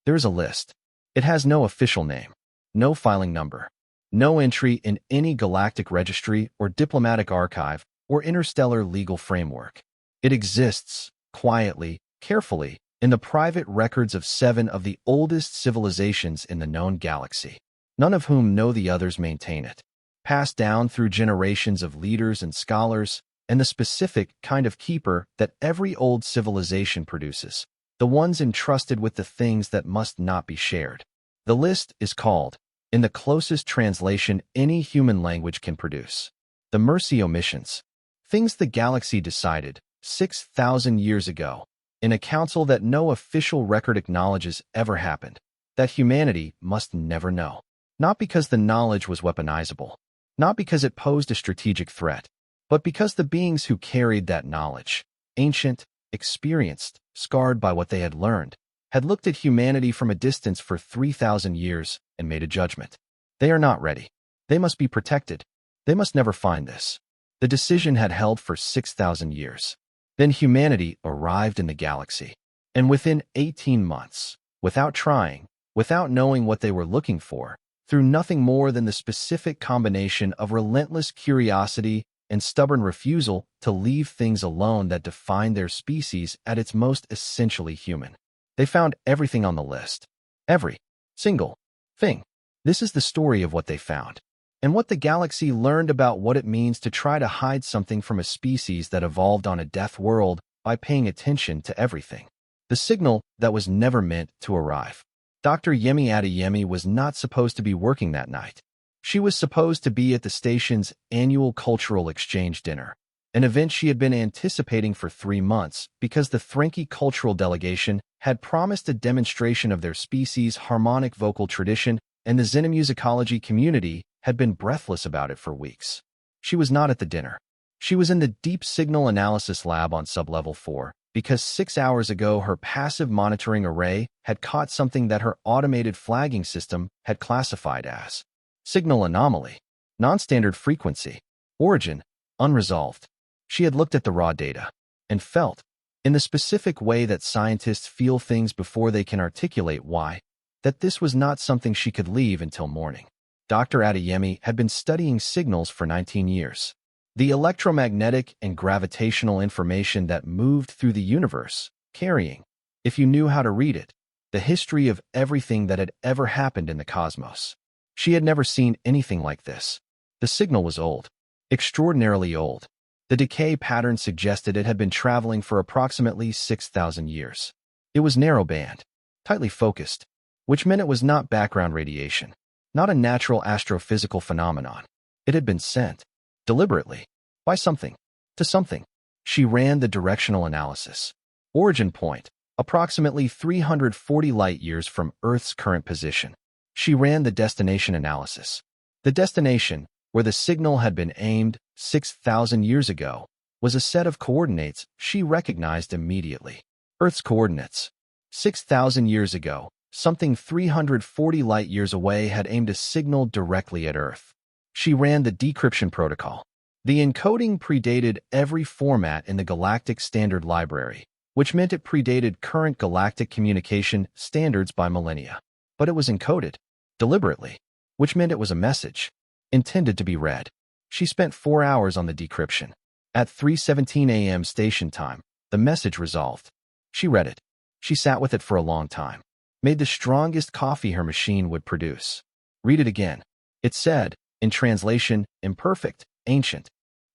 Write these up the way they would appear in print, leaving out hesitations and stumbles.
There is a list. It has no official name, no filing number, no entry in any galactic registry or diplomatic archive or interstellar legal framework. It exists, quietly, carefully, in the private records of 7 of the oldest civilizations in the known galaxy, none of whom know the others maintain it. Passed down through generations of leaders and scholars, and the specific kind of keeper that every old civilization produces, the ones entrusted with the things that must not be shared. The list is called, in the closest translation any human language can produce, the Mercy Omissions, things the galaxy decided 6,000 years ago, in a council that no official record acknowledges ever happened, that humanity must never know. Not because the knowledge was weaponizable, not because it posed a strategic threat, but because the beings who carried that knowledge, ancient, experienced, scarred by what they had learned, had looked at humanity from a distance for 3,000 years and made a judgment. They are not ready. They must be protected. They must never find this. The decision had held for 6,000 years. Then humanity arrived in the galaxy, and within 18 months, without trying, without knowing what they were looking for, through nothing more than the specific combination of relentless curiosity and stubborn refusal to leave things alone that defined their species at its most essentially human. They found everything on the list. Every single thing. This is the story of what they found, and what the galaxy learned about what it means to try to hide something from a species that evolved on a death world by paying attention to everything. The signal that was never meant to arrive. Dr. Yemi Adeyemi was not supposed to be working that night. She was supposed to be at the station's annual cultural exchange dinner, an event she had been anticipating for 3 months because the Threnki cultural delegation had promised a demonstration of their species' harmonic vocal tradition, and the xenomusicology community had been breathless about it for weeks. She was not at the dinner. She was in the deep signal analysis lab on sublevel 4, because 6 hours ago her passive monitoring array had caught something that her automated flagging system had classified as signal anomaly, non-standard frequency, origin, unresolved. She had looked at the raw data and felt, in the specific way that scientists feel things before they can articulate why, that this was not something she could leave until morning. Dr. Adeyemi had been studying signals for 19 years. The electromagnetic and gravitational information that moved through the universe, carrying, if you knew how to read it, the history of everything that had ever happened in the cosmos. She had never seen anything like this. The signal was old, extraordinarily old. The decay pattern suggested it had been traveling for approximately 6,000 years. It was narrowband, tightly focused, which meant it was not background radiation, not a natural astrophysical phenomenon. It had been sent, deliberately, by something, to something. She ran the directional analysis. Origin point, approximately 340 light-years from Earth's current position. She ran the destination analysis. The destination, where the signal had been aimed 6,000 years ago, was a set of coordinates she recognized immediately. Earth's coordinates. 6,000 years ago, something 340 light-years away had aimed a signal directly at Earth. She ran the decryption protocol. The encoding predated every format in the Galactic Standard Library, which meant it predated current galactic communication standards by millennia. But it was encoded, deliberately, which meant it was a message, intended to be read. She spent 4 hours on the decryption. At 3:17 a.m. station time, the message resolved. She read it. She sat with it for a long time. Made the strongest coffee her machine would produce. Read it again. It said, in translation, imperfect, ancient,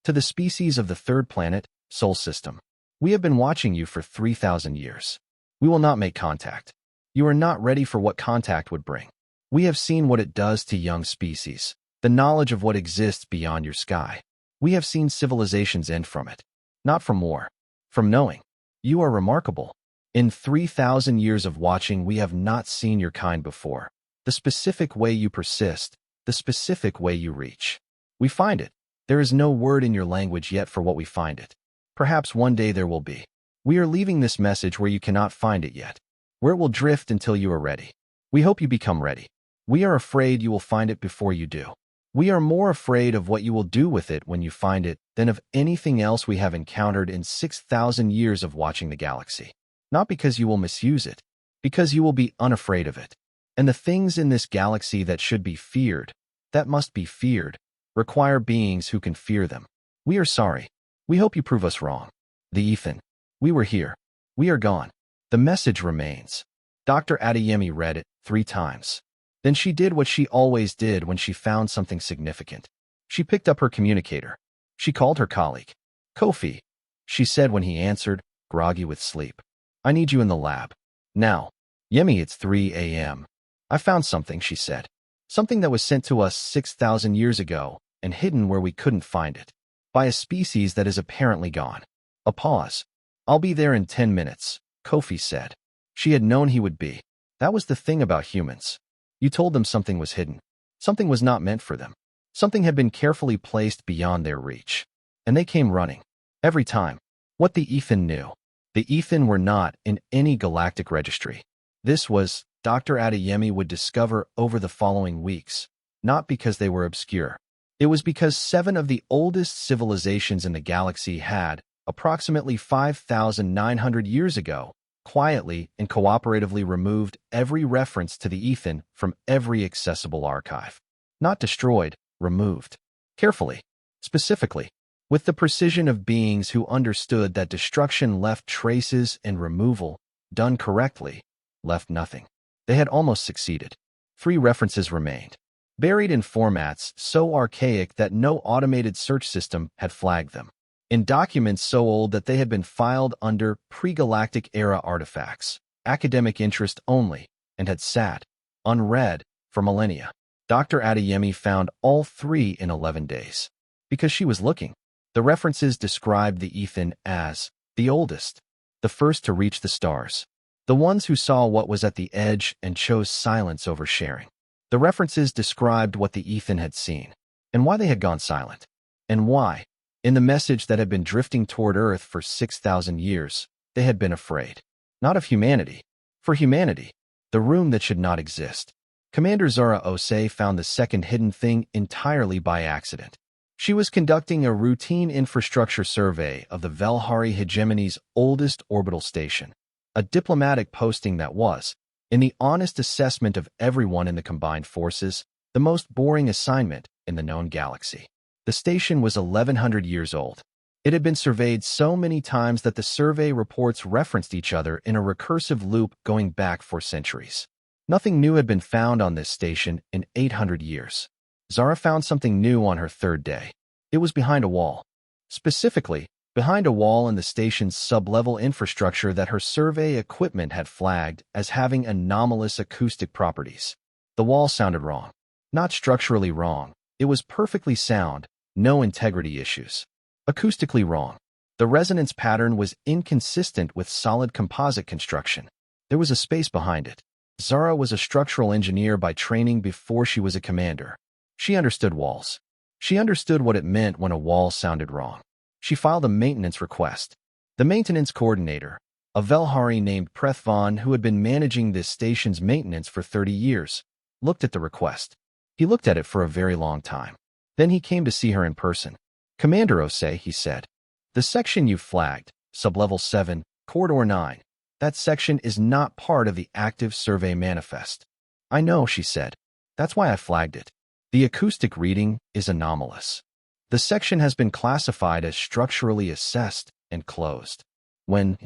to the species of the third planet, Sol system. We have been watching you for 3,000 years. We will not make contact. You are not ready for what contact would bring. We have seen what it does to young species, the knowledge of what exists beyond your sky. We have seen civilizations end from it. Not from war. From knowing. You are remarkable. In 3,000 years of watching, we have not seen your kind before. The specific way you persist, the specific way you reach. We find it. There is no word in your language yet for what we find it. Perhaps one day there will be. We are leaving this message where you cannot find it yet, where it will drift until you are ready. We hope you become ready. We are afraid you will find it before you do. We are more afraid of what you will do with it when you find it than of anything else we have encountered in 6,000 years of watching the galaxy. Not because you will misuse it, Because you will be unafraid of it. And the things in this galaxy that should be feared, that must be feared, require beings who can fear them. We are sorry. We hope you prove us wrong. The Ethan. We were here. We are gone. The message remains. Dr. Adeyemi read it 3 times. Then she did what she always did when she found something significant. She picked up her communicator. She called her colleague. Kofi, she said when he answered, groggy with sleep. I need you in the lab. Now. Yemi, it's 3 a.m. I found something, she said. Something that was sent to us 6,000 years ago and hidden where we couldn't find it. By a species that is apparently gone. A pause. I'll be there in 10 minutes, Kofi said. She had known he would be. That was the thing about humans. You told them something was hidden. Something was not meant for them. Something had been carefully placed beyond their reach. And they came running. Every time. What the Ethan knew. The Ethan were not in any galactic registry. This was, Dr. Adeyemi would discover over the following weeks. Not because they were obscure. It was because 7 of the oldest civilizations in the galaxy had, approximately 5,900 years ago, quietly and cooperatively removed every reference to the Ethan from every accessible archive. Not destroyed, removed. Carefully. Specifically. With the precision of beings who understood that destruction left traces and removal, done correctly, left nothing. They had almost succeeded. 3 references remained. Buried in formats so archaic that no automated search system had flagged them. In documents so old that they had been filed under pre-galactic era artifacts, academic interest only, and had sat, unread, for millennia. Dr. Adeyemi found all 3 in 11 days. Because she was looking. The references described the Ethan as the oldest, the first to reach the stars, the ones who saw what was at the edge and chose silence over sharing. The references described what the Ethan had seen, and why they had gone silent, and why, in the message that had been drifting toward Earth for 6,000 years, they had been afraid. Not of humanity. For humanity, the room that should not exist. Commander Zara Osei found the second hidden thing entirely by accident. She was conducting a routine infrastructure survey of the Velhari hegemony's oldest orbital station, a diplomatic posting that was, in the honest assessment of everyone in the combined forces, the most boring assignment in the known galaxy. The station was 1,100 years old. It had been surveyed so many times that the survey reports referenced each other in a recursive loop going back for centuries. Nothing new had been found on this station in 800 years. Zara found something new on her 3rd day. It was behind a wall. Specifically, behind a wall in the station's sub-level infrastructure that her survey equipment had flagged as having anomalous acoustic properties. The wall sounded wrong. Not structurally wrong. It was perfectly sound, no integrity issues. Acoustically wrong. The resonance pattern was inconsistent with solid composite construction. There was a space behind it. Zara was a structural engineer by training before she was a commander. She understood walls. She understood what it meant when a wall sounded wrong. She filed a maintenance request. The maintenance coordinator, a Velhari named Prethvon who had been managing this station's maintenance for 30 years, looked at the request. He looked at it for a very long time. Then he came to see her in person. Commander Osei, he said, the section you flagged, sublevel 7, corridor 9, that section is not part of the active survey manifest. I know, she said. That's why I flagged it. The acoustic reading is anomalous. The section has been classified as structurally assessed and closed. When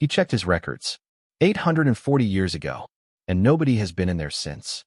he checked his records, 840 years ago, and nobody has been in there since.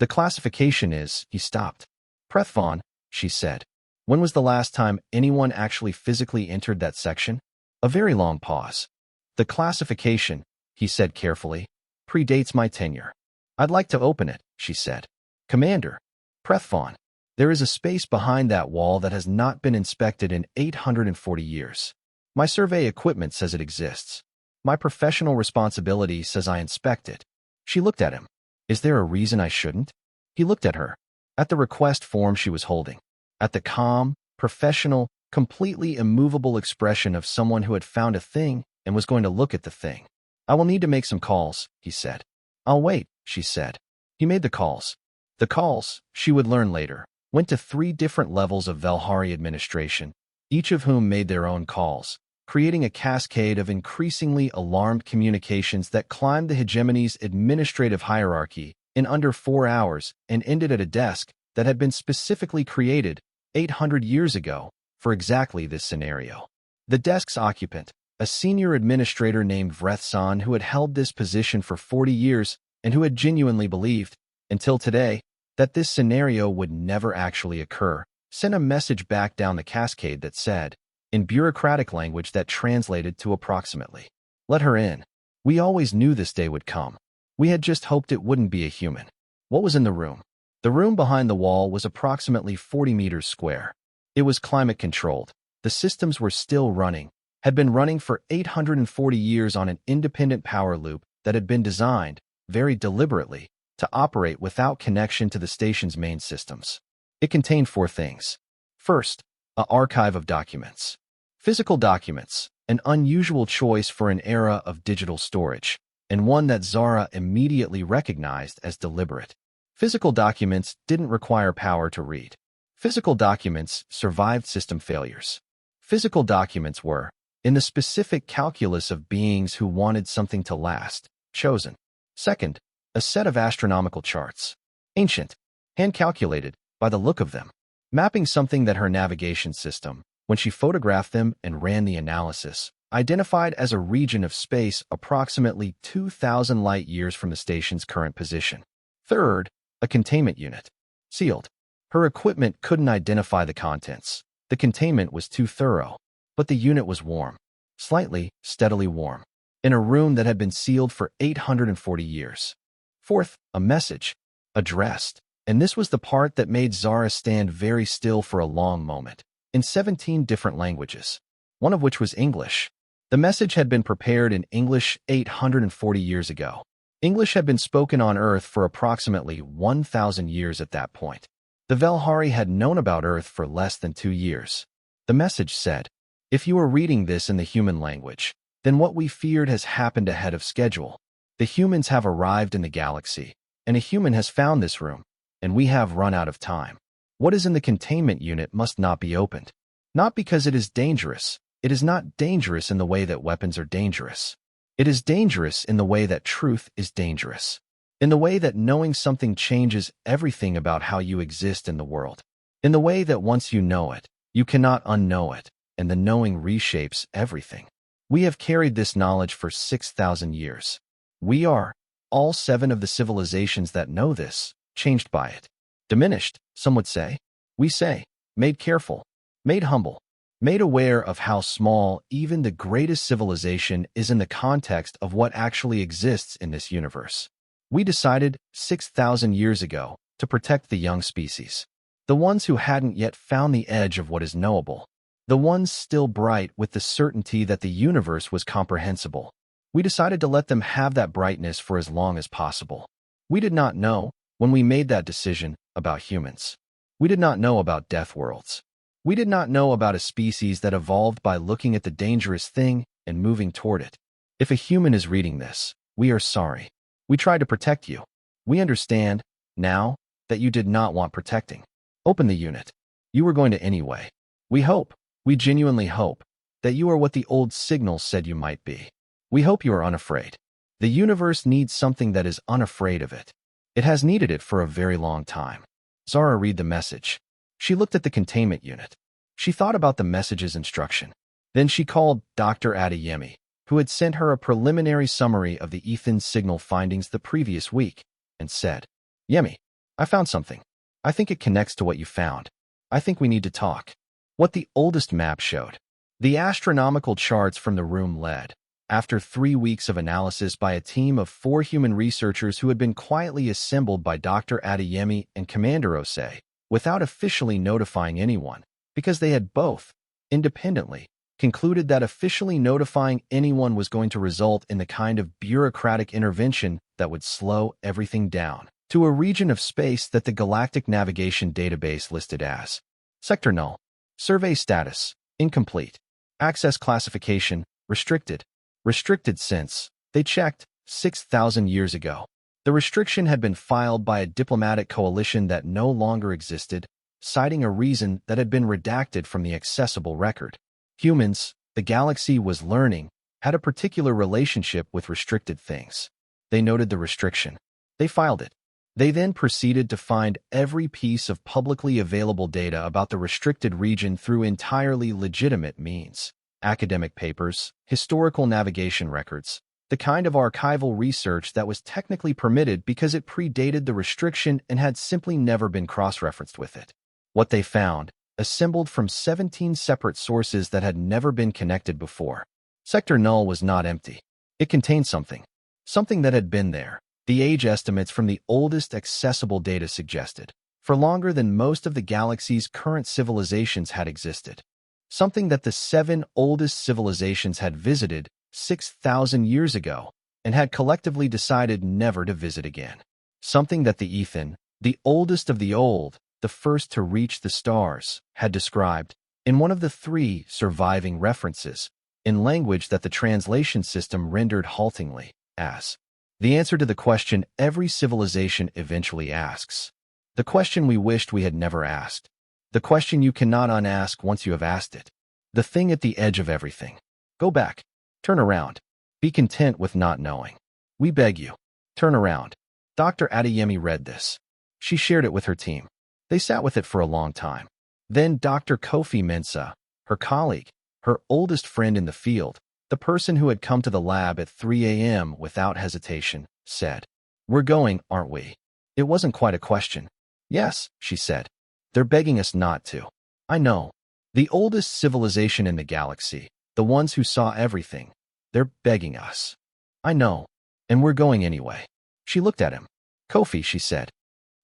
The classification is, he stopped. Prethvon, she said. When was the last time anyone actually physically entered that section? A very long pause. The classification, he said carefully, predates my tenure. I'd like to open it, she said. Commander. Prethvon. There is a space behind that wall that has not been inspected in 840 years. My survey equipment says it exists. My professional responsibility says I inspect it. She looked at him. Is there a reason I shouldn't? He looked at her. At the request form she was holding. At the calm, professional, completely immovable expression of someone who had found a thing and was going to look at the thing. I will need to make some calls, he said. I'll wait, she said. He made the calls. The calls, she would learn later, went to 3 different levels of Velhari administration, each of whom made their own calls, creating a cascade of increasingly alarmed communications that climbed the hegemony's administrative hierarchy in under 4 hours and ended at a desk that had been specifically created 800 years ago for exactly this scenario. The desk's occupant, a senior administrator named Vrethsan who had held this position for 40 years and who had genuinely believed, until today, that this scenario would never actually occur, sent a message back down the cascade that said, in bureaucratic language that translated to approximately, "Let her in. We always knew this day would come. We had just hoped it wouldn't be a human." What was in the room? The room behind the wall was approximately 40 meters square. It was climate-controlled. The systems were still running, had been running for 840 years on an independent power loop that had been designed, very deliberately, to operate without connection to the station's main systems. It contained 4 things. First, an archive of documents. Physical documents, an unusual choice for an era of digital storage, and one that Zara immediately recognized as deliberate. Physical documents didn't require power to read. Physical documents survived system failures. Physical documents were, in the specific calculus of beings who wanted something to last, chosen. Second, a set of astronomical charts. Ancient, hand-calculated, by the look of them, mapping something that her navigation system, when she photographed them and ran the analysis, identified as a region of space approximately 2,000 light-years from the station's current position. Third, a containment unit. Sealed. Her equipment couldn't identify the contents. The containment was too thorough. But the unit was warm. Slightly, steadily warm. In a room that had been sealed for 840 years. Fourth, a message. Addressed. And this was the part that made Zara stand very still for a long moment. In 17 different languages. One of which was English. The message had been prepared in English 840 years ago. English had been spoken on Earth for approximately 1,000 years at that point. The Velhari had known about Earth for less than 2 years. The message said, "If you are reading this in the human language, then what we feared has happened ahead of schedule. The humans have arrived in the galaxy, and a human has found this room, and we have run out of time. What is in the containment unit must not be opened. Not because it is dangerous. It is not dangerous in the way that weapons are dangerous. It is dangerous in the way that truth is dangerous. In the way that knowing something changes everything about how you exist in the world. In the way that once you know it, you cannot unknow it, and the knowing reshapes everything. We have carried this knowledge for 6,000 years. We are, all 7 of the civilizations that know this, changed by it. Diminished, some would say. We say, made careful, made humble, made aware of how small even the greatest civilization is in the context of what actually exists in this universe. We decided, 6,000 years ago, to protect the young species. The ones who hadn't yet found the edge of what is knowable. The ones still bright with the certainty that the universe was comprehensible. We decided to let them have that brightness for as long as possible. We did not know, when we made that decision, about humans. We did not know about death worlds. We did not know about a species that evolved by looking at the dangerous thing and moving toward it. If a human is reading this, we are sorry. We tried to protect you. We understand, now, that you did not want protecting. Open the unit. You were going to anyway. We hope, we genuinely hope, that you are what the old signals said you might be. We hope you are unafraid. The universe needs something that is unafraid of it. It has needed it for a very long time. Zara read the message. She looked at the containment unit. She thought about the message's instruction. Then she called Dr. Adeyemi, who had sent her a preliminary summary of the Ethan signal findings the previous week, and said, "Yemi, I found something. I think it connects to what you found. I think we need to talk." What the oldest map showed. The astronomical charts from the room led, after 3 weeks of analysis by a team of 4 human researchers who had been quietly assembled by Dr. Adeyemi and Commander Osei, without officially notifying anyone, because they had both, independently, concluded that officially notifying anyone was going to result in the kind of bureaucratic intervention that would slow everything down to a region of space that the Galactic Navigation Database listed as Sector Null. Survey status, incomplete. Access classification, restricted. Restricted since, they checked, 6,000 years ago. The restriction had been filed by a diplomatic coalition that no longer existed, citing a reason that had been redacted from the accessible record. Humans, The galaxy was learning, had a particular relationship with restricted things. They noted the restriction. They filed it. They then proceeded to find every piece of publicly available data about the restricted region through entirely legitimate means. Academic papers, historical navigation records, the kind of archival research that was technically permitted because it predated the restriction and had simply never been cross-referenced with it. What they found, assembled from 17 separate sources that had never been connected before. Sector Null was not empty. It contained something. Something that had been there. The age estimates from the oldest accessible data suggested, for longer than most of the galaxy's current civilizations had existed. Something that the 7 oldest civilizations had visited 6,000 years ago and had collectively decided never to visit again. Something that the Ethan, the oldest of the old, the first to reach the stars, had described, in one of the 3 surviving references, in language that the translation system rendered haltingly, as the answer to the question every civilization eventually asks. The question we wished we had never asked. The question you cannot unask once you have asked it. The thing at the edge of everything. Go back. Turn around. Be content with not knowing. We beg you. Turn around. Dr. Adeyemi read this. She shared it with her team. They sat with it for a long time. Then Dr. Kofi Mensah, her colleague, her oldest friend in the field, the person who had come to the lab at 3 a.m. without hesitation, said, "We're going, aren't we?" It wasn't quite a question. "Yes," she said. "They're begging us not to." "I know. The oldest civilization in the galaxy, the ones who saw everything, they're begging us." "I know. And we're going anyway." She looked at him. "Kofi," she said.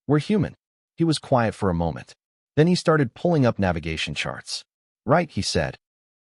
"We're human." He was quiet for a moment. Then he started pulling up navigation charts. "Right," he said.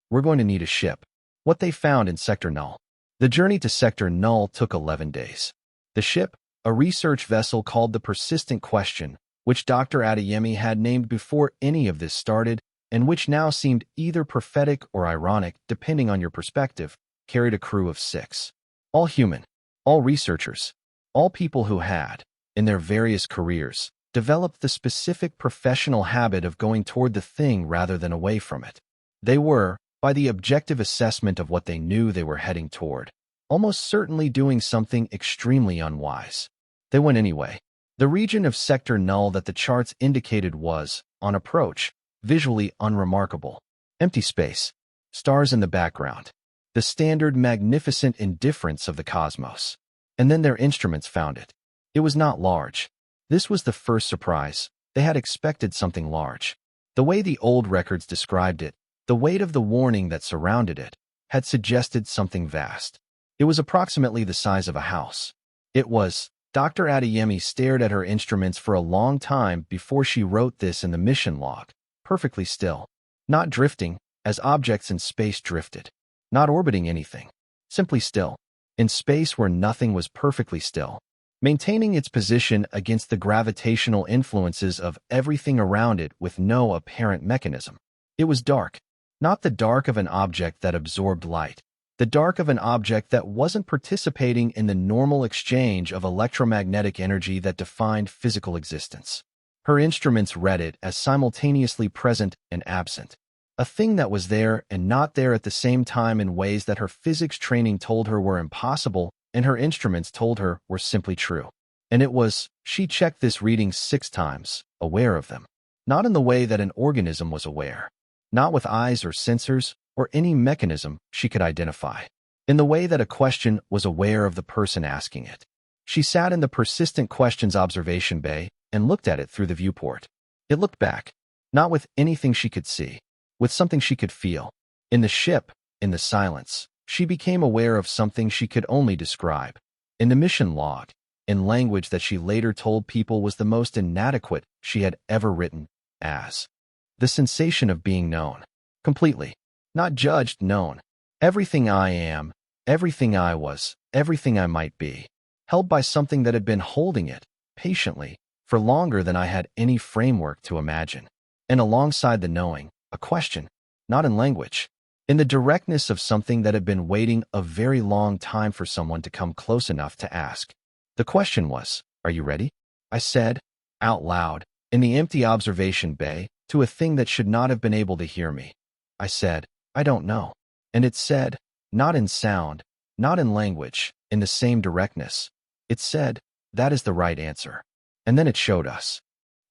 "We're going to need a ship." What they found in Sector Null. The journey to Sector Null took 11 days. The ship, a research vessel called the Persistent Question, which Dr. Adeyemi had named before any of this started, and which now seemed either prophetic or ironic, depending on your perspective, carried a crew of 6. All human, all researchers, all people who had, in their various careers, developed the specific professional habit of going toward the thing rather than away from it. They were, by the objective assessment of what they knew they were heading toward, almost certainly doing something extremely unwise. They went anyway. The region of Sector Null that the charts indicated was, on approach, visually unremarkable. Empty space. Stars in the background. The standard magnificent indifference of the cosmos. And then their instruments found it. It was not large. This was the first surprise. They had expected something large. The way the old records described it, the weight of the warning that surrounded it, had suggested something vast. It was approximately the size of a house. It was. Dr. Adeyemi stared at her instruments for a long time before she wrote this in the mission log. Perfectly still. Not drifting, as objects in space drifted. Not orbiting anything. Simply still. In space where nothing was perfectly still. Maintaining its position against the gravitational influences of everything around it with no apparent mechanism. It was dark. Not the dark of an object that absorbed light. The dark of an object that wasn't participating in the normal exchange of electromagnetic energy that defined physical existence. Her instruments read it as simultaneously present and absent. A thing that was there and not there at the same time in ways that her physics training told her were impossible and her instruments told her were simply true. And it was, she checked this reading 6 times, aware of them. Not in the way that an organism was aware. Not with eyes or sensors or any mechanism she could identify. In the way that a question was aware of the person asking it. She sat in the Persistent Questions observation bay and looked at it through the viewport. It looked back, not with anything she could see, with something she could feel. In the ship, in the silence, she became aware of something she could only describe. In the mission log, in language that she later told people was the most inadequate she had ever written, as the sensation of being known. Completely. Not judged, known. Everything I am, everything I was, everything I might be. Held by something that had been holding it, patiently, for longer than I had any framework to imagine. And alongside the knowing, a question, not in language. In the directness of something that had been waiting a very long time for someone to come close enough to ask. The question was, "Are you ready?" I said, out loud, in the empty observation bay, to a thing that should not have been able to hear me. I said, "I don't know." And it said, not in sound, not in language, in the same directness. It said, that is the right answer. And then it showed us.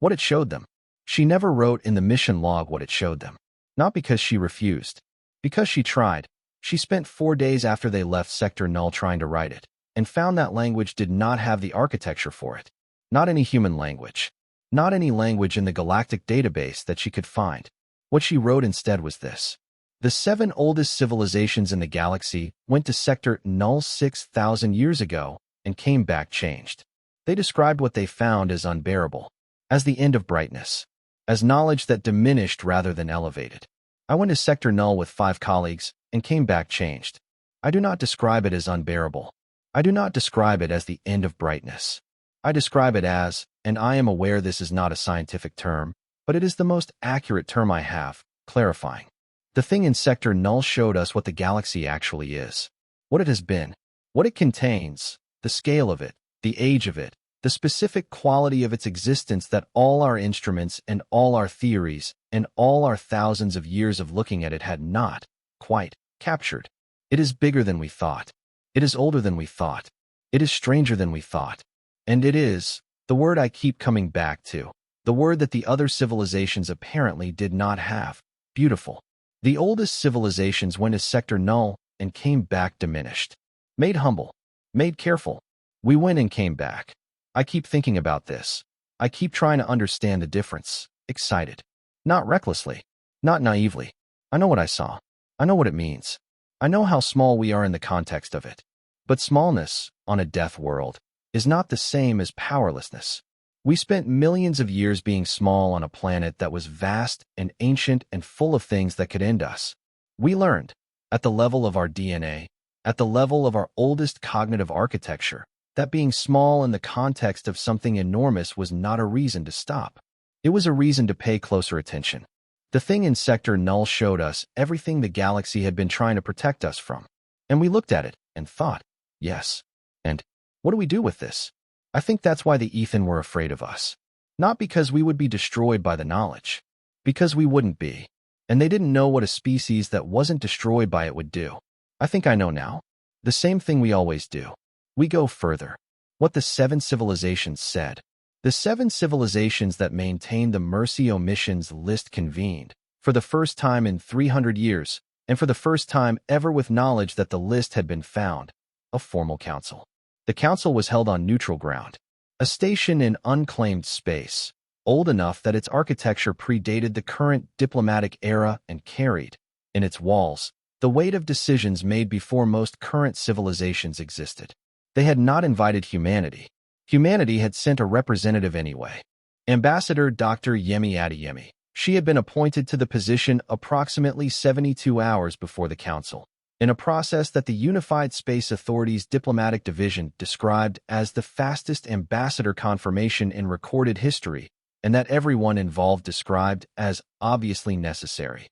What it showed them. She never wrote in the mission log what it showed them. Not because she refused. Because she tried. She spent 4 days after they left Sector Null trying to write it, and found that language did not have the architecture for it. Not any human language. Not any language in the galactic database that she could find. What she wrote instead was this. The 7 oldest civilizations in the galaxy went to Sector Null 6,000 years ago and came back changed. They described what they found as unbearable, as the end of brightness, as knowledge that diminished rather than elevated. I went to Sector Null with 5 colleagues and came back changed. I do not describe it as unbearable. I do not describe it as the end of brightness. I describe it as, and I am aware this is not a scientific term, but it is the most accurate term I have, clarifying. The thing in Sector Null showed us what the galaxy actually is, what it has been, what it contains, the scale of it, the age of it, the specific quality of its existence that all our instruments and all our theories and all our thousands of years of looking at it had not quite captured. It is bigger than we thought. It is older than we thought. It is stranger than we thought. And it is, the word I keep coming back to, the word that the other civilizations apparently did not have, beautiful. The oldest civilizations went to Sector Null and came back diminished. Made humble. Made careful. We went and came back. I keep thinking about this. I keep trying to understand the difference. Excited. Not recklessly. Not naively. I know what I saw. I know what it means. I know how small we are in the context of it. But smallness, on a death world, is not the same as powerlessness. We spent millions of years being small on a planet that was vast and ancient and full of things that could end us. We learned, at the level of our DNA, at the level of our oldest cognitive architecture, that being small in the context of something enormous was not a reason to stop. It was a reason to pay closer attention. The thing in Sector Null showed us everything the galaxy had been trying to protect us from. And we looked at it and thought, yes. And what do we do with this? I think that's why the Ethan were afraid of us. Not because we would be destroyed by the knowledge. Because we wouldn't be. And they didn't know what a species that wasn't destroyed by it would do. I think I know now. The same thing we always do. We go further. What the 7 civilizations said. The 7 civilizations that maintained the Mercy Omissions list convened, for the first time in 300 years, and for the first time ever with knowledge that the list had been found, a formal council. The council was held on neutral ground, a station in unclaimed space, old enough that its architecture predated the current diplomatic era and carried, in its walls, the weight of decisions made before most current civilizations existed. They had not invited humanity. Humanity had sent a representative anyway. Ambassador Dr. Yemi Adeyemi. She had been appointed to the position approximately 72 hours before the council, in a process that the Unified Space Authority's diplomatic division described as the fastest ambassador confirmation in recorded history, and that everyone involved described as obviously necessary.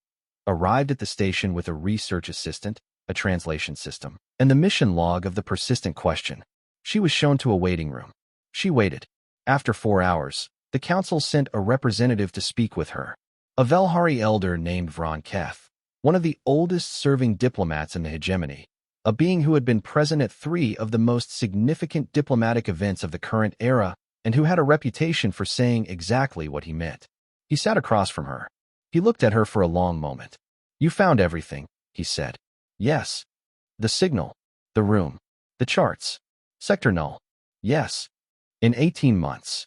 Arrived at the station with a research assistant, a translation system, and the mission log of the persistent question. She was shown to a waiting room. She waited. After 4 hours, the council sent a representative to speak with her. A Velhari elder named Vron Keth, one of the oldest serving diplomats in the hegemony, a being who had been present at 3 of the most significant diplomatic events of the current era and who had a reputation for saying exactly what he meant. He sat across from her. He looked at her for a long moment. "You found everything," he said. "Yes." "The signal, the room, the charts, Sector Null." "Yes." "In 18 months.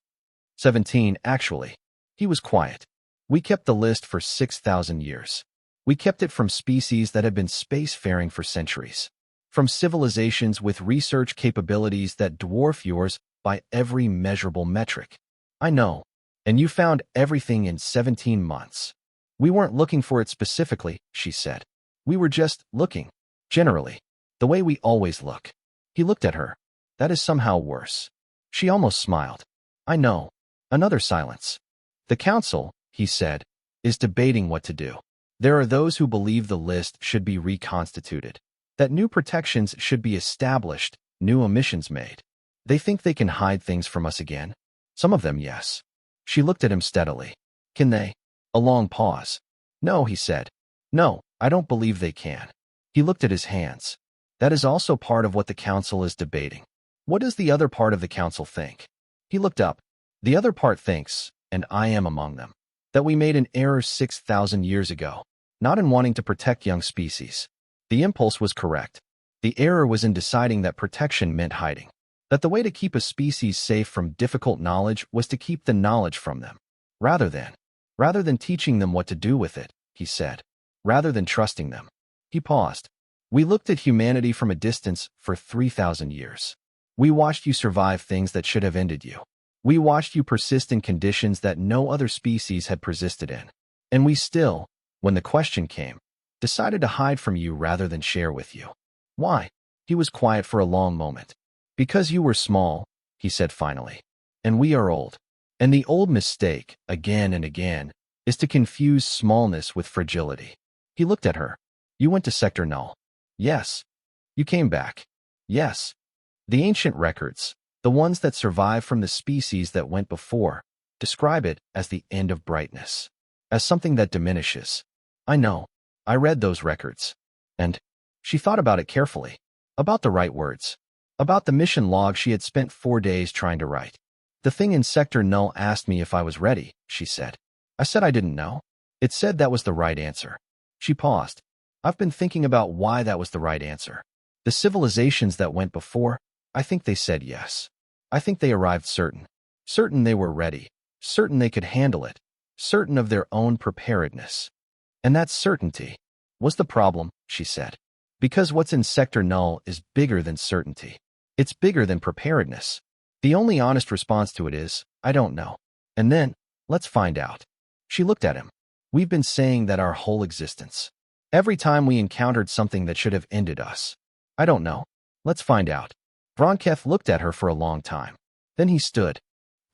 17, actually." He was quiet. "We kept the list for 6,000 years. We kept it from species that had been spacefaring for centuries. From civilizations with research capabilities that dwarf yours by every measurable metric. I know. And you found everything in 17 months. We weren't looking for it specifically," she said. "We were just looking. Generally. The way we always look." He looked at her. "That is somehow worse." She almost smiled. "I know." Another silence. "The council," he said, "is debating what to do. There are those who believe the list should be reconstituted, that new protections should be established, new omissions made. They think they can hide things from us again. Some of them, yes." She looked at him steadily. "Can they?" A long pause. "No," he said. "No, I don't believe they can. He looked at his hands. That is also part of what the council is debating. What does the other part of the council think? He looked up. The other part thinks, and I am among them, that we made an error 6,000 years ago, not in wanting to protect young species. The impulse was correct. The error was in deciding that protection meant hiding. That the way to keep a species safe from difficult knowledge was to keep the knowledge from them. Rather than teaching them what to do with it, he said. Rather than trusting them. He paused. We looked at humanity from a distance for 3,000 years. We watched you survive things that should have ended you. We watched you persist in conditions that no other species had persisted in. And we still, when the question came, decided to hide from you rather than share with you. Why? He was quiet for a long moment. Because you were small, he said finally. And we are old. And the old mistake, again and again, is to confuse smallness with fragility. He looked at her. You went to Sector Null. Yes. You came back. Yes. The ancient records, the ones that survive from the species that went before, describe it as the end of brightness, as something that diminishes. I know. I read those records. And she thought about it carefully. About the right words. About the mission log she had spent 4 days trying to write. The thing in Sector Null asked me if I was ready, she said. I said I didn't know. It said that was the right answer. She paused. I've been thinking about why that was the right answer. The civilizations that went before, I think they said yes. I think they arrived certain. Certain they were ready. Certain they could handle it. Certain of their own preparedness. And that certainty was the problem, she said. Because what's in Sector Null is bigger than certainty. It's bigger than preparedness. The only honest response to it is, I don't know. And then, let's find out. She looked at him. We've been saying that our whole existence. Every time we encountered something that should have ended us. I don't know. Let's find out. Vronketh looked at her for a long time. Then he stood.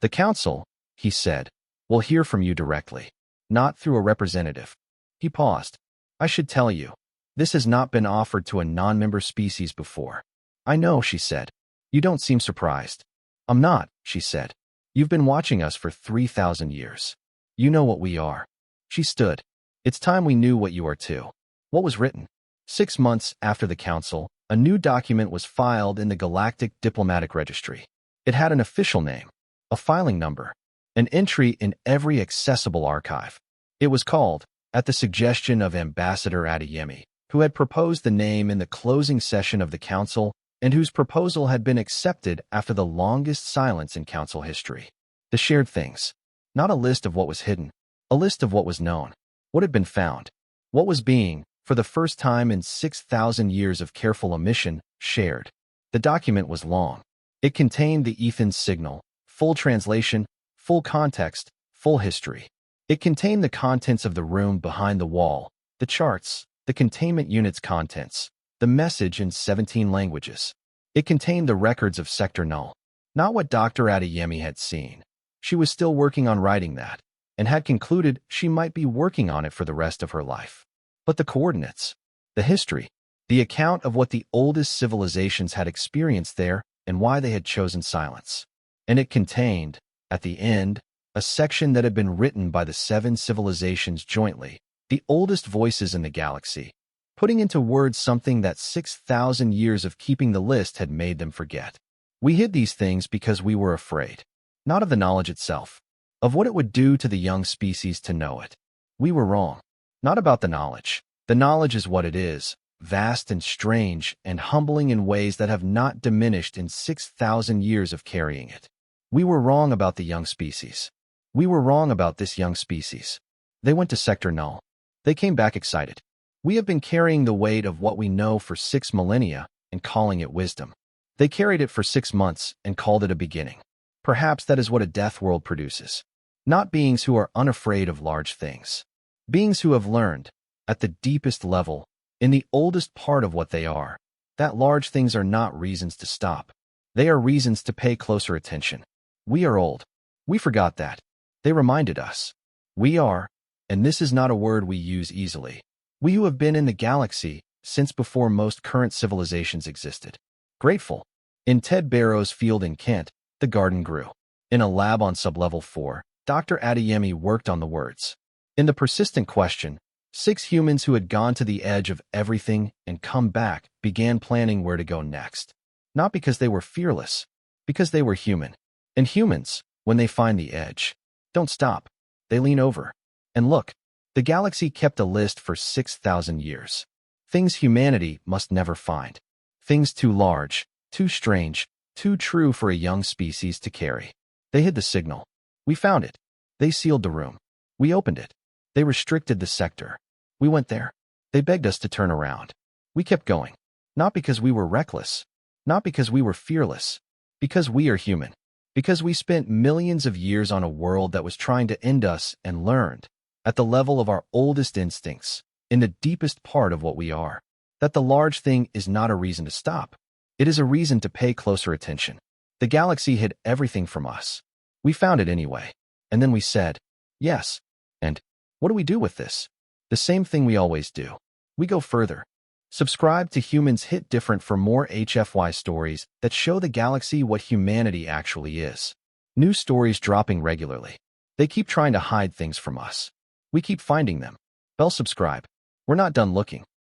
The council, he said, will hear from you directly. Not through a representative. He paused. I should tell you. This has not been offered to a non-member species before. I know, she said. You don't seem surprised. I'm not, she said. You've been watching us for 3,000 years. You know what we are. She stood. It's time we knew what you are too. What was written? 6 months after the council, a new document was filed in the Galactic Diplomatic Registry. It had an official name, a filing number, an entry in every accessible archive. It was called, at the suggestion of Ambassador Adeyemi, who had proposed the name in the closing session of the council and whose proposal had been accepted after the longest silence in council history. The shared things. Not a list of what was hidden, a list of what was known, what had been found, what was being, for the first time in 6,000 years of careful omission, shared. The document was long. It contained the Ethan's signal, full translation, full context, full history. It contained the contents of the room behind the wall, the charts, the containment unit's contents, the message in 17 languages. It contained the records of Sector Null. Not what Dr. Adeyemi had seen. She was still working on writing that, and had concluded she might be working on it for the rest of her life. But the coordinates, the history, the account of what the oldest civilizations had experienced there and why they had chosen silence. And it contained, at the end, a section that had been written by the 7 civilizations jointly, the oldest voices in the galaxy, putting into words something that 6,000 years of keeping the list had made them forget. We hid these things because we were afraid, not of the knowledge itself, of what it would do to the young species to know it. We were wrong. Not about the knowledge. The knowledge is what it is, vast and strange and humbling in ways that have not diminished in 6,000 years of carrying it. We were wrong about the young species. We were wrong about this young species. They went to Sector Null. They came back excited. We have been carrying the weight of what we know for 6 millennia and calling it wisdom. They carried it for 6 months and called it a beginning. Perhaps that is what a death world produces. Not beings who are unafraid of large things. Beings who have learned, at the deepest level, in the oldest part of what they are, that large things are not reasons to stop. They are reasons to pay closer attention. We are old. We forgot that. They reminded us. We are, and this is not a word we use easily, we who have been in the galaxy since before most current civilizations existed. Grateful. In Ted Barrow's field in Kent, the garden grew. In a lab on sublevel 4, Dr. Adeyemi worked on the words. In the persistent question, 6 humans who had gone to the edge of everything and come back began planning where to go next. Not because they were fearless, because they were human. And humans, when they find the edge, don't stop. They lean over. And look, the galaxy kept a list for 6,000 years. Things humanity must never find. Things too large, too strange, too true for a young species to carry. They hid the signal. We found it. They sealed the room. We opened it. They restricted the sector. We went there. They begged us to turn around. We kept going. Not because we were reckless. Not because we were fearless. Because we are human. Because we spent millions of years on a world that was trying to end us and learned, at the level of our oldest instincts, in the deepest part of what we are, that the large thing is not a reason to stop. It is a reason to pay closer attention. The galaxy hid everything from us. We found it anyway. And then we said, yes. And what do we do with this? The same thing we always do. We go further. Subscribe to Humans Hit Different for more HFY stories that show the galaxy what humanity actually is. New stories dropping regularly. They keep trying to hide things from us. We keep finding them. Bell subscribe. We're not done looking.